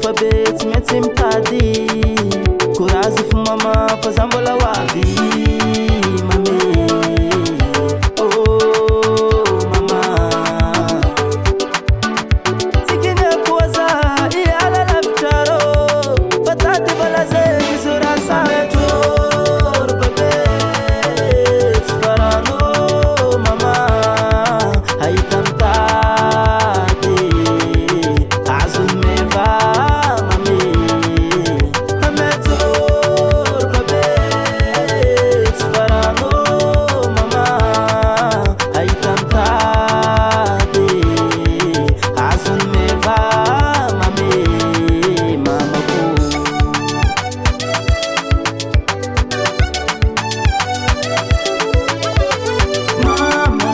fa be tsy maintsy mitady courage fo mama fa za mbola hoavy mame oh mama tsikiniako aza iala lavitra rô fa tady vala zegny zo raha sahetro bebe tsy farano mama ahita mitady azony meva mame ametsor bebe tsy farano mama ahita mitady azony meva mame mamako mama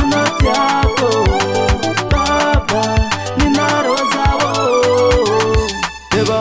anatiako baba ninarozao eba